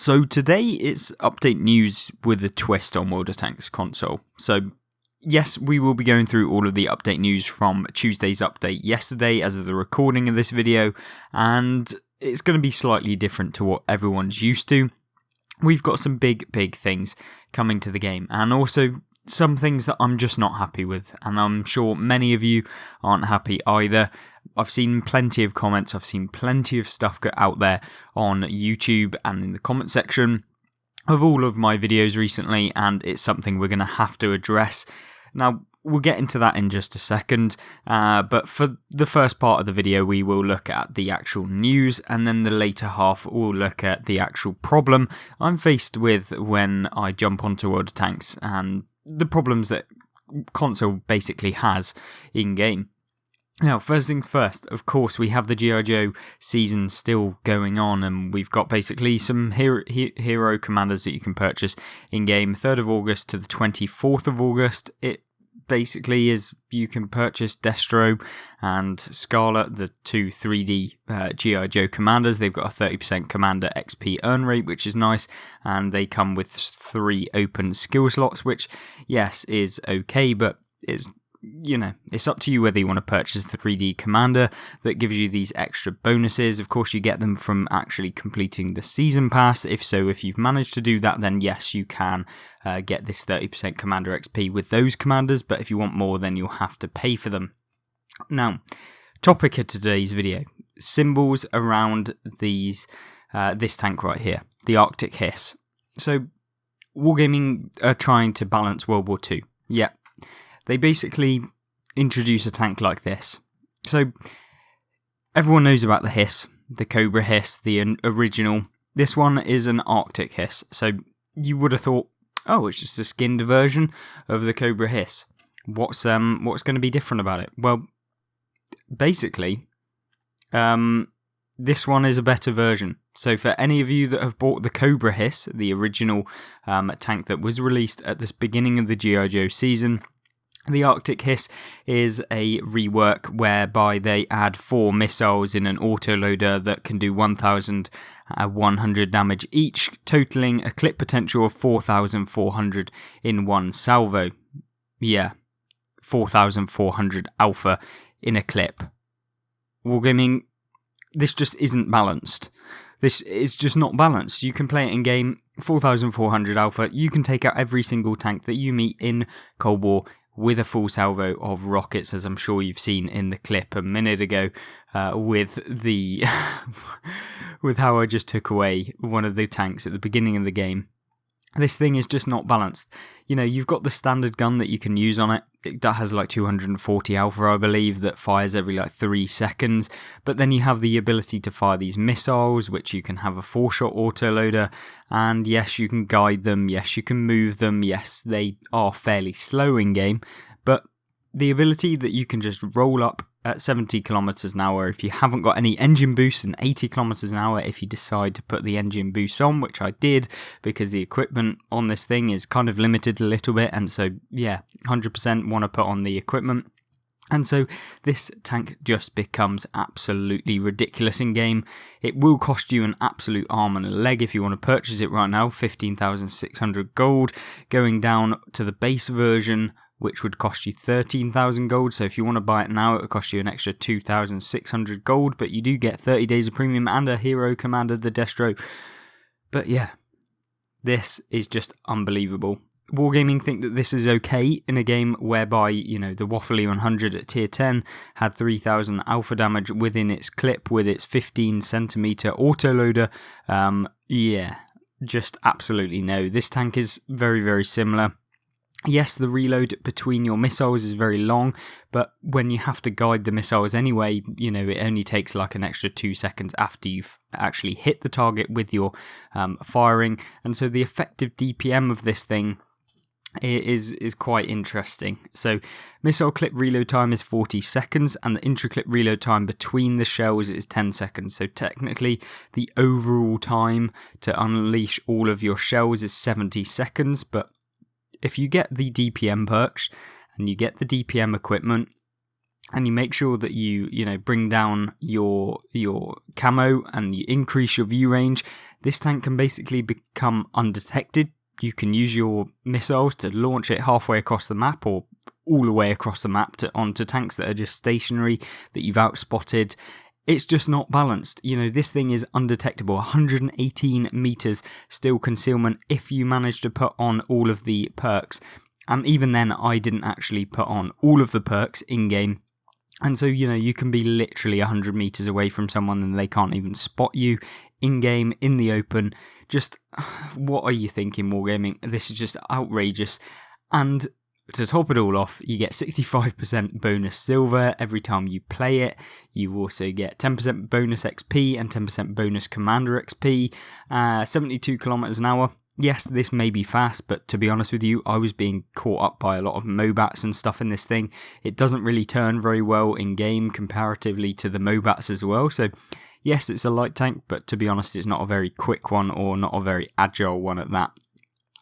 So today it's update news with a twist on Wot Console. So yes, we will be going through all of the update news from Tuesday's update yesterday as of the recording of this video, and it's going to be slightly different to what everyone's used to. We've got some big things coming to the game, and also some things that I'm just not happy with, and I'm sure many of you aren't happy either. I've seen plenty of comments, I've seen plenty of stuff go out there on YouTube and in the comment section of all of my videos recently, and it's something we're going to have to address. Now, we'll get into that in just a second, but for the first part of the video we will look at the actual news, and then the later half we'll look at the actual problem I'm faced with when I jump onto World of Tanks and the problems that console basically has in-game. Now, first things first, of course, we have the G.I. Joe season still going on, and we've got basically some hero commanders that you can purchase in-game, 3rd of August to the 24th of August. It basically is you can purchase Destro and Scarlet, the two 3D G.I. Joe commanders. They've got a 30% commander XP earn rate, which is nice, and they come with 3 open skill slots, which, yes, is okay, but it's up to you whether you want to purchase the 3D commander that gives you these extra bonuses. Of course, you get them from actually completing the season pass. If you've managed to do that, then yes, you can get this 30% commander XP with those commanders, but if you want more, then you'll have to pay for them. Now, topic of today's video, symbols around this tank right here, the Arctic Hiss. So, Wargaming are trying to balance World War II. Yeah. They basically introduce a tank like this. So, everyone knows about the Hiss, the Cobra Hiss, the original. This one is an Arctic Hiss. So, you would have thought, oh, it's just a skinned version of the Cobra Hiss. What's going to be different about it? Well, basically, this one is a better version. So for any of you that have bought the Cobra Hiss, the original tank that was released at the beginning of the G.I. Joe season, the Arctic Hiss is a rework whereby they add 4 missiles in an autoloader that can do 1,100 damage each, totaling a clip potential of 4,400 in one salvo. Yeah, 4,400 alpha in a clip. Wargaming, this just isn't balanced. This is just not balanced. You can play it in game, 4,400 alpha, you can take out every single tank that you meet in Cold War with a full salvo of rockets, as I'm sure you've seen in the clip a minute ago, with how I just took away one of the tanks at the beginning of the game. This thing is just not balanced. You know, you've got the standard gun that you can use on it. That has like 240 alpha, I believe, that fires every 3 seconds. But then you have the ability to fire these missiles, which you can have a 4-shot autoloader. And yes, you can guide them. Yes, you can move them. Yes, they are fairly slow in game. But the ability that you can just roll up at 70 kilometers an hour if you haven't got any engine boost, and 80 kilometers an hour if you decide to put the engine boost on, which I did because the equipment on this thing is kind of limited a little bit, and so yeah, 100% want to put on the equipment. And so this tank just becomes absolutely ridiculous in game. It will cost you an absolute arm and a leg if you want to purchase it right now, 15,600 gold, going down to the base version, which would cost you 13,000 gold. So if you want to buy it now, it would cost you an extra 2,600 gold, but you do get 30 days of premium and a hero commander, the Destro. But yeah, this is just unbelievable. Wargaming think that this is okay in a game whereby, the Waffly 100 at tier 10 had 3,000 alpha damage within its clip with its 15 centimeter autoloader. Yeah, just absolutely no. This tank is very, very similar. Yes, the reload between your missiles is very long, but when you have to guide the missiles anyway, it only takes like an extra 2 seconds after you've actually hit the target with your firing. And so the effective DPM of this thing is quite interesting. So missile clip reload time is 40 seconds, and the intra-clip reload time between the shells is 10 seconds. So technically, the overall time to unleash all of your shells is 70 seconds, but if you get the DPM perks and you get the DPM equipment, and you make sure that you bring down your camo and you increase your view range, this tank can basically become undetected. You can use your missiles to launch it halfway across the map or all the way across the map onto tanks that are just stationary, that you've outspotted. It's just not balanced. This thing is undetectable. 118 meters still concealment if you manage to put on all of the perks. And even then, I didn't actually put on all of the perks in-game. And so, you can be literally 100 meters away from someone and they can't even spot you in-game, in the open. Just, what are you thinking, Wargaming? This is just outrageous. And to top it all off, you get 65% bonus silver every time you play it. You also get 10% bonus XP and 10% bonus commander XP, 72 kilometers an hour. Yes, this may be fast, but to be honest with you, I was being caught up by a lot of MOBATs and stuff in this thing. It doesn't really turn very well in-game comparatively to the MOBATs as well. So, yes, it's a light tank, but to be honest, it's not a very quick one or not a very agile one at that.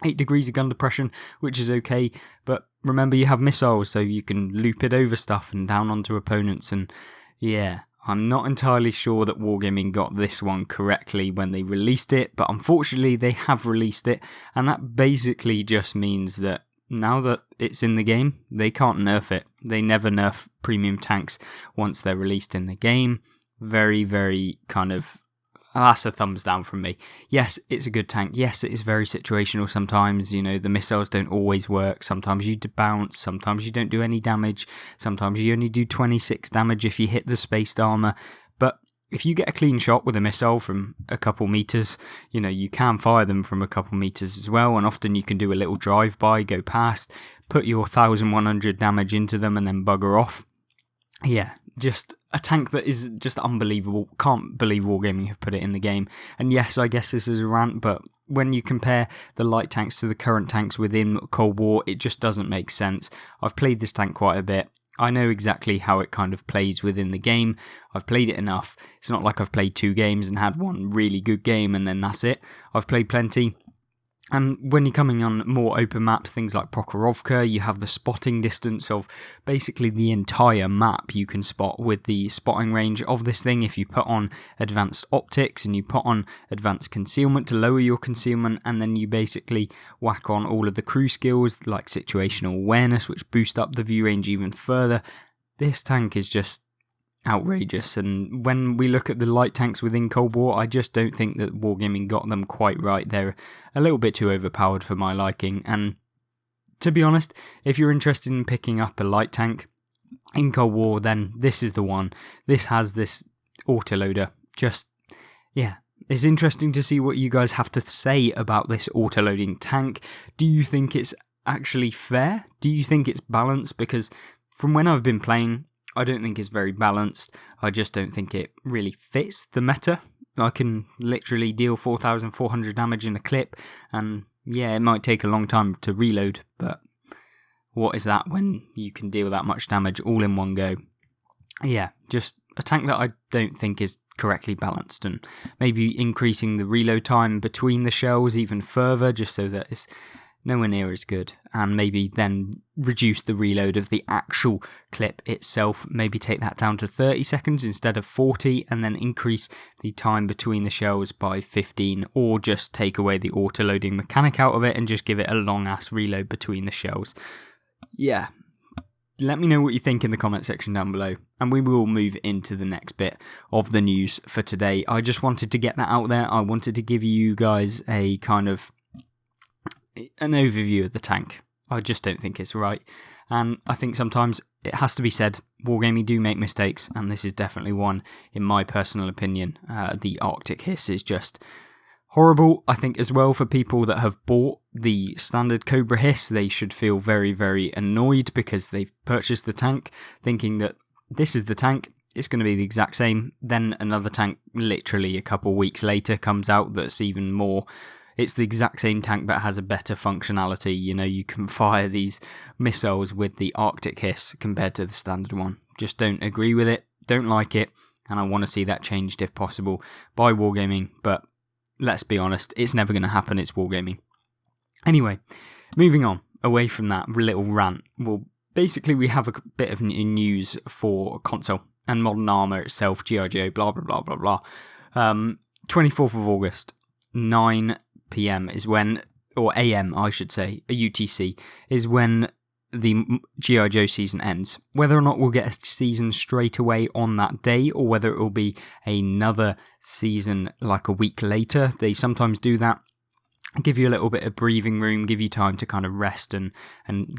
8 degrees of gun depression, which is okay, but remember you have missiles, so you can loop it over stuff and down onto opponents, and yeah, I'm not entirely sure that Wargaming got this one correctly when they released it, but unfortunately they have released it, and that basically just means that now that it's in the game, they can't nerf it. They never nerf premium tanks once they're released in the game. Very, very kind of... That's a thumbs down from me. Yes, it's a good tank. Yes, it is very situational sometimes. The missiles don't always work. Sometimes you bounce. Sometimes you don't do any damage. Sometimes you only do 26 damage if you hit the spaced armor. But if you get a clean shot with a missile from a couple meters, you can fire them from a couple meters as well. And often you can do a little drive-by, go past, put your 1100 damage into them and then bugger off. Yeah, just a tank that is just unbelievable. Can't believe Wargaming have put it in the game. And yes, I guess this is a rant, but when you compare the light tanks to the current tanks within Cold War, it just doesn't make sense. I've played this tank quite a bit. I know exactly how it kind of plays within the game. I've played it enough. It's not like I've played 2 games and had one really good game and then that's it. I've played plenty. And when you're coming on more open maps, things like Prokhorovka, you have the spotting distance of basically the entire map you can spot with the spotting range of this thing. If you put on advanced optics and you put on advanced concealment to lower your concealment, and then you basically whack on all of the crew skills like situational awareness, which boost up the view range even further, this tank is just outrageous. And when we look at the light tanks within Cold War, I just don't think that Wargaming got them quite right. They're a little bit too overpowered for my liking, and to be honest, if you're interested in picking up a light tank in Cold War, then this is the one. This has this autoloader. Just, yeah, it's interesting to see what you guys have to say about this autoloading tank. Do you think it's actually fair? Do you think it's balanced? Because from when I've been playing, I don't think it's very balanced. I just don't think it really fits the meta. I can literally deal 4,400 damage in a clip, and yeah, it might take a long time to reload, but what is that when you can deal that much damage all in one go? Yeah, just a tank that I don't think is correctly balanced, and maybe increasing the reload time between the shells even further, just so that it's nowhere near as good, and maybe then reduce the reload of the actual clip itself, maybe take that down to 30 seconds instead of 40, and then increase the time between the shells by 15, or just take away the auto-loading mechanic out of it and just give it a long-ass reload between the shells. Yeah, let me know what you think in the comment section down below, and we will move into the next bit of the news for today. I just wanted to get that out there. I wanted to give you guys a kind of an overview of the tank. I just don't think it's right, and I think sometimes it has to be said, Wargaming do make mistakes, and this is definitely one in my personal opinion. The Arctic Hiss is just horrible. I think as well for people that have bought the standard Cobra Hiss, they should feel very, very annoyed because they've purchased the tank thinking that this is the tank, it's going to be the exact same. Then another tank literally a couple weeks later comes out that's even more. It's the exact same tank but has a better functionality. You can fire these missiles with the Arctic Hiss compared to the standard one. Just don't agree with it, don't like it, and I want to see that changed if possible by Wargaming, but let's be honest, it's never going to happen, it's Wargaming. Anyway, moving on, away from that little rant, we'll basically we have a bit of news for console and Modern Armour itself, G.I. Joe, blah, blah, blah, blah, blah. 24th of August, 9 p.m. is when, or AM, I should say, a UTC, is when the G.I. Joe season ends. Whether or not we'll get a season straight away on that day, or whether it will be another season like a week later, they sometimes do that. Give you a little bit of breathing room, give you time to kind of rest and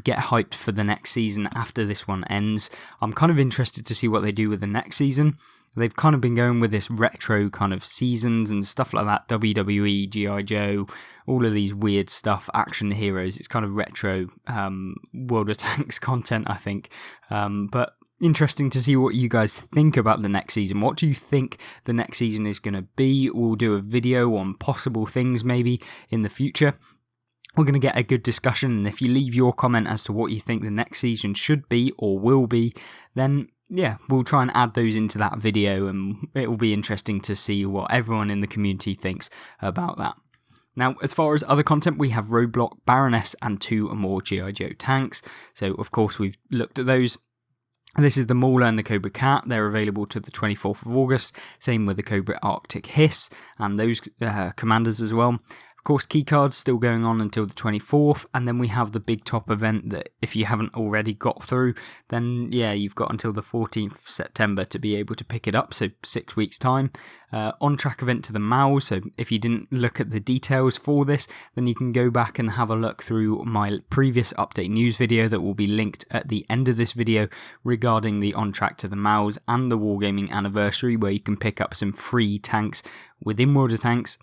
get hyped for the next season after this one ends. I'm kind of interested to see what they do with the next season. They've kind of been going with this retro kind of seasons and stuff like that. WWE, G.I. Joe, all of these weird stuff, action heroes. It's kind of retro World of Tanks content, I think. But interesting to see what you guys think about the next season. What do you think the next season is going to be? We'll do a video on possible things maybe in the future. We're going to get a good discussion, and if you leave your comment as to what you think the next season should be or will be, then yeah, we'll try and add those into that video, and it will be interesting to see what everyone in the community thinks about that. Now, as far as other content, we have Roadblock, Baroness, and 2 more G.I. Joe tanks. So, of course, we've looked at those. This is the Mauler and the Cobra Cat. They're available to the 24th of August. Same with the Cobra Arctic Hiss and those commanders as well. Of course, keycards still going on until the 24th, and then we have the Big Top event that if you haven't already got through, then yeah, you've got until the 14th of September to be able to pick it up, so 6 weeks time. On-track event to the MAUs, so if you didn't look at the details for this, then you can go back and have a look through my previous update news video that will be linked at the end of this video regarding the on-track to the MAUs and the Wargaming anniversary, where you can pick up some free tanks within World of Tanks.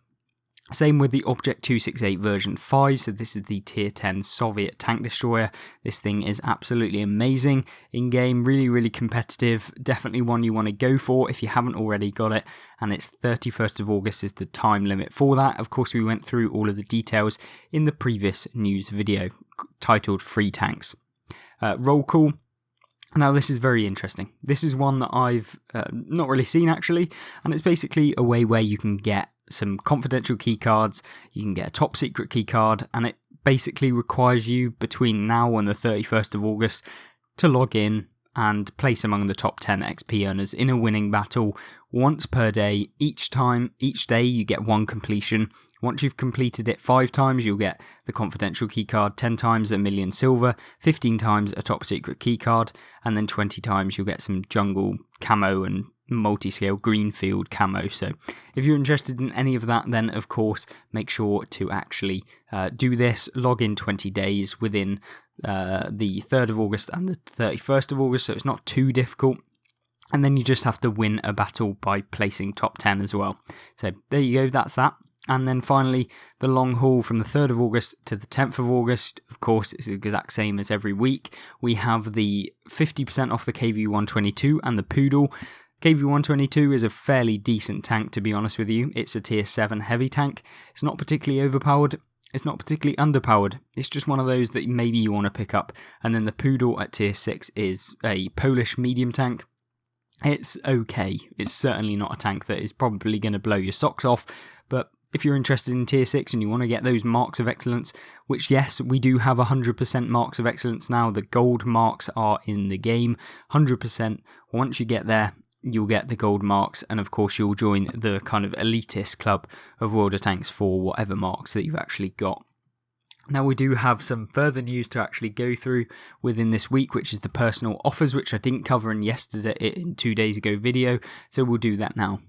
Same with the Object 268 version 5, so this is the tier 10 Soviet tank destroyer. This thing is absolutely amazing in-game, really, really competitive, definitely one you want to go for if you haven't already got it, and it's 31st of August is the time limit for that. Of course, we went through all of the details in the previous news video titled Free Tanks. Roll call. Now, this is very interesting. This is one that I've not really seen actually, and it's basically a way where you can get some confidential keycards, you can get a top secret keycard, and it basically requires you between now and the 31st of August to log in and place among the top 10 XP earners in a winning battle once per day. Each day you get one completion. Once you've completed it 5 times, you'll get the confidential keycard, 10 times 1,000,000 silver, 15 times a top secret keycard, and then 20 times you'll get some jungle camo and multi-scale greenfield camo. So if you're interested in any of that, then of course make sure to actually do this. Log in 20 days within the 3rd of August and the 31st of August, so it's not too difficult. And then you just have to win a battle by placing top 10 as well. So there you go, that's that. And then finally, the long haul from the 3rd of August to the 10th of August. Of course, it's the exact same as every week. We have the 50% off the KV-122 and the Poodle. KV-122 is a fairly decent tank, to be honest with you. It's a tier 7 heavy tank. It's not particularly overpowered. It's not particularly underpowered. It's just one of those that maybe you want to pick up. And then the Poodle at tier 6 is a Polish medium tank. It's okay. It's certainly not a tank that is probably going to blow your socks off, but if you're interested in tier 6 and you want to get those marks of excellence, which yes, we do have 100% marks of excellence now, the gold marks are in the game, 100%. Once you get there, you'll get the gold marks, and of course you'll join the kind of elitist club of World of Tanks for whatever marks that you've actually got. Now, we do have some further news to actually go through within this week, which is the personal offers, which I didn't cover in 2 days ago video, so we'll do that now.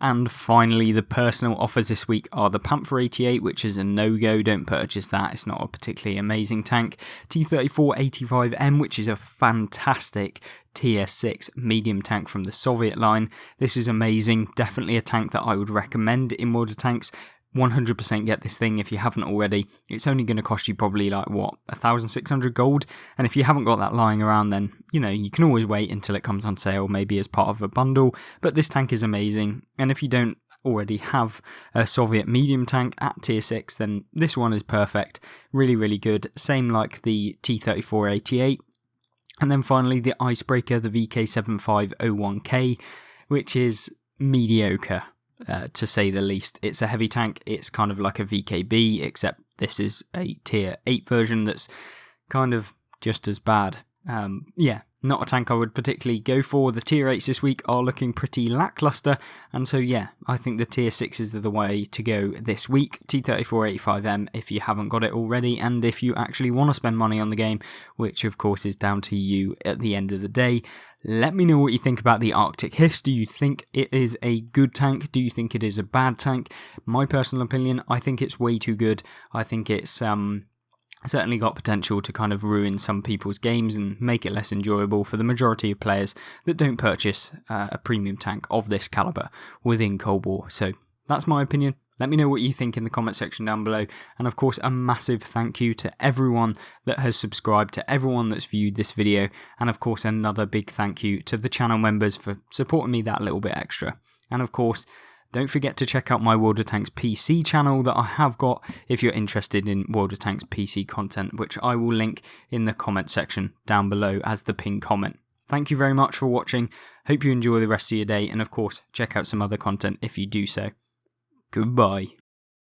And finally, the personal offers this week are the Panther 88, which is a no-go, don't purchase that, it's not a particularly amazing tank. T-34-85M, which is a fantastic tier 6 medium tank from the Soviet line. This is amazing, definitely a tank that I would recommend in World of Tanks. 100% get this thing if you haven't already. It's only going to cost you probably 1,600 gold, and if you haven't got that lying around, then you can always wait until it comes on sale, maybe as part of a bundle. But this tank is amazing, and if you don't already have a Soviet medium tank at tier 6, then this one is perfect. Really, really good. Same like the T-34-88. And then finally the Icebreaker, the VK7501K, which is mediocre. To say the least. It's a heavy tank, it's kind of like a VKB, except this is a tier 8 version that's kind of just as bad. yeah, not a tank I would particularly go for. The tier 8s this week are looking pretty lackluster, and so yeah, I think the tier 6s are the way to go this week. T3485M if you haven't got it already, and if you actually want to spend money on the game, which of course is down to you at the end of the day. Let me know what you think about the Arctic Hiss. Do you think it is a good tank? Do you think it is a bad tank? My personal opinion, I think it's way too good. I think it's certainly got potential to kind of ruin some people's games and make it less enjoyable for the majority of players that don't purchase a premium tank of this caliber within Cold War. So that's my opinion. Let me know what you think in the comment section down below. And of course, a massive thank you to everyone that has subscribed, to everyone that's viewed this video. And of course, another big thank you to the channel members for supporting me that little bit extra. And of course, don't forget to check out my World of Tanks PC channel that I have got if you're interested in World of Tanks PC content, which I will link in the comment section down below as the pinned comment. Thank you very much for watching. Hope you enjoy the rest of your day, and of course, check out some other content if you do so. Goodbye.